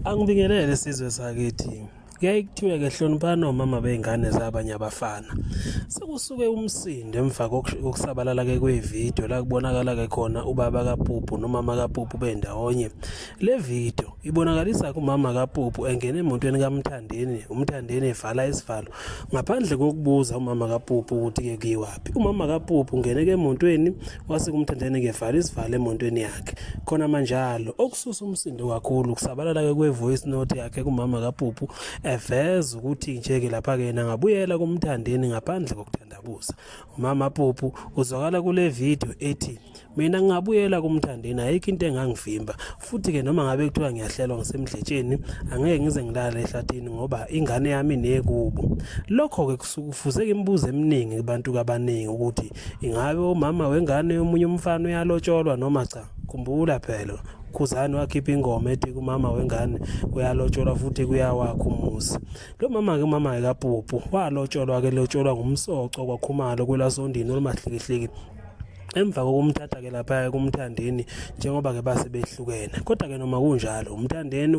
Angibingelele sizwe sakithi. Kuyaye kuthiwe ke hloniphana omama beingane zabanye abafana. Sekusuke umsindo emva kokusabalala ke kwevideo la kubonakala ke khona ubaba kaPupu nomama kaPupu bendawonye. Le video ibonakalisa kumama kaPupu engene emontweni kaMthandeni, uMthandeni evala isivalo ngaphandle kokubuza umama kaPupu ukuthi ke kuyiwapi. Umama kaPupu ungene ke emontweni wase kuMthandeni ke vala isivalo emontweni yakhe. Khona manjalo okususa umsindo kakhulu ukusabalala ke kwevoice note yakhe kumama kaPupu eveza ukuthi nje ke lapha ke ngabuyela kuMthandeni ngaphandle kokuthandabuza. Umama Pupu uzwakala kule video ethi mina ngingabuyela kuMthandeni ayikho into engangivimba futhi ke noma ngabe kuthiwa ngiyahlelwa ngisemdletsheni angeke ngize ngilale ehlathini ngoba ingane yami nekubo. Lokho ke kufuze imibuzo eminingi kubantu kabaningi ukuthi ingabe umama wengane yomunye umfana uyalotsholwa noma cha. Khumbula phela Khuzani wakhipha ingoma ethi kumama wengane uyalotsholwa futhi kuyawakha umuzi. Lo mama ke umama kaPupu walotsholwa ke lotsholwa ngumsoco kwaKhumalo kwelasondini olumahlikihliki emva kokumthatha ke lapha kuMthandeni njengoba ke base behlukene. Kodwa ke noma kunjalo uMthandeni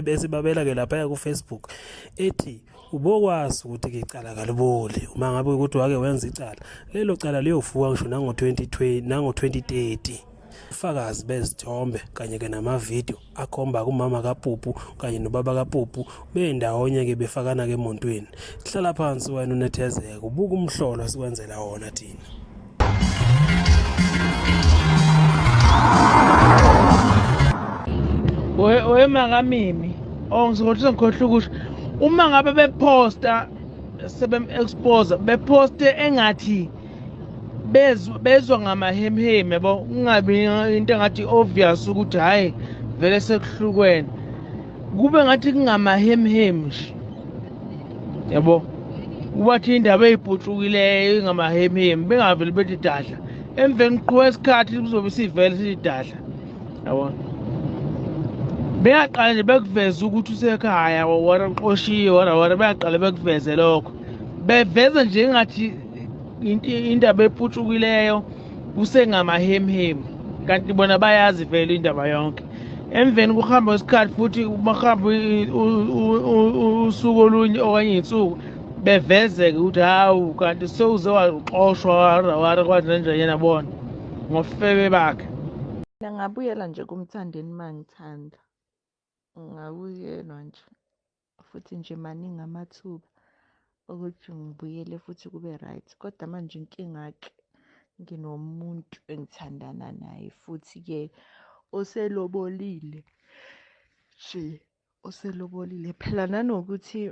esibabela ke lapha ku Facebook ethi ubokwazi ukuthi ke icala kaliboli uma ngabe ukuthi wake wenza icala lelo cala liyovuka ngisho nango 2020 nango 2030. Ufakazi bezithombe kanye ke namavideo akhomba kumama kaPupu kanye nobaba kaPupu bendawonye ke befakana ke emontweni. Hlala phansi wena unethezeke ubuka umhlolo sikwenzela wona thina. We mangamimi ngizokhohlisa ngikhohle ukuthi uma ngabe beposta expose beposte engathi bezwa ngamahemheme yabo kungabi into engathi obvious ukuthi hayi vele sekuhlukweni kube ngathi kungamahemheme nje yabo kubathi indaba eziphucukileyo ingamahemheme bengaveli bethi dadla emveni qhubeka isikhathi kuzobe sivele sidadla yabo beyaqala nje bekuveza ukuthi usekhaya wona uqoshiwe wona beyaqala bekuveze lokho beveza nje ngathi indaba ephucukileyo kusengamahemheme kanti bona bayazi vele indaba yonke. Emveni kuhamba isikhathi futhi bahamba usuku olunye okanye insuku bevezeke ukuthi hawu kanti sewuze waxoshwa wara kwathi nje yena bona ngofebe bakhe. Ngingabuyela nje kuMthandeni mangithanda. Ngingabuyelwa nje futhi nje maningi amathuba ukuthi ngibuyele futhi kube right. Kodwa manje inkinga ke nginomuntu engithandana naye futhi ke oselobolile nje oselobolile phela nanokuthi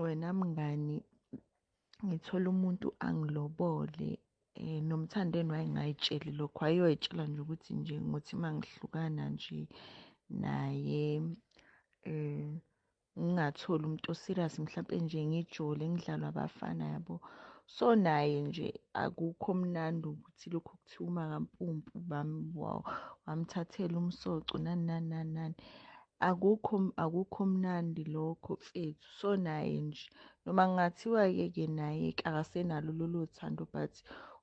wena mngani ngithola umuntu angilobole noMthandeni wayengayitsheli lokho ayoyitshela nje ukuthi nje ngothi mangihlukana nje naye ngingatholi umuntu oserious mhlawumbe nje ngijole ngidlalwa abafana yabo. So naye nje akukho mnandi ukuthi lokho kuthiwa uma kaMpumpu wamthathela umsoco nani akukho mnandi lokho mfethu. So naye nje noma ngathiwa ke naye akasenalo lolu thando but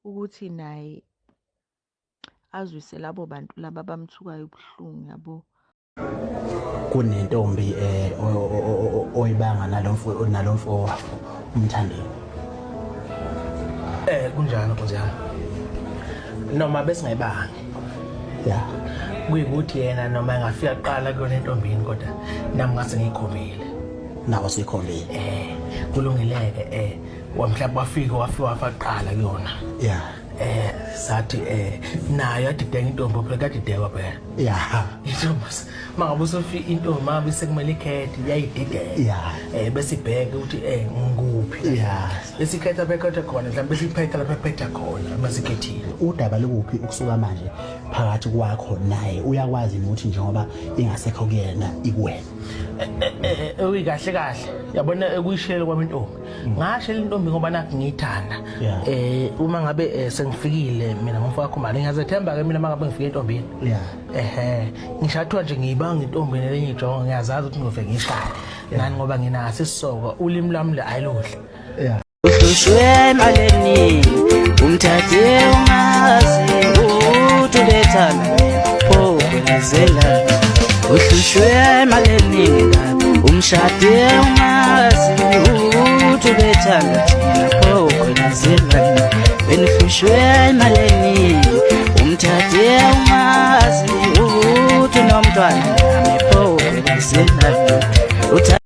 ukuthi naye azwise labo bantu laba bamthukayo ubuhlungu yabo. Kunentombi oyibanga nalomfo uMthandeni. Kunjani Nkosi yami? Noma besingayibanga. Yeah. Kuyikuthi yena noma engafika kuqala kuyona entombini kodwa nami ngase ngikhombile. Nawo sikhombile. Kulungileke wamhlaba wafika wafaqala kuyona. Yeah. Sathi nayo adideka intombi phela kadideka phela. Yeah. Intombi mangabe usofika intombi mabe sekumele ikhethe iyayidideka. Yeah. Bese ibheke ukuthi ngikuphi. Yeah. Bese ikhetha bekhetha khona mhlawumbe bese iphetha lapha ephetha khona masikhethile. Udaba lokuphi ukusuka manje phakathi kwakho naye uyakwazi ukuthi njengoba ingasekho kuyena ikuwena. Uyikahle kahle yabona ekuyishela kwami intombi ngashela intombi ngoba nakho ngiyithanda. Uma ngabe sengifikile mina ngomfakho mali ngiyazethemba ke mina mangabe ngifike entombini. Yeah. Ngishathwa nje ngiyibanga intombi lenye ijonga ngiyazazi ukuthi ngizofika ngishaya ngani ngoba nginaso isisoko ulimi lami le ayiluhle. Yeah. Uhlushwe maleni umthathe ungazi ukuthi lethana pho kwenzela uhlushwe emalenini kabi umshade ungazi ukuthi ubethanda thina pho kwenizilana benihlushwe emalenini umthathe ungazi ukuthi unomntwana nami pho kwenizilana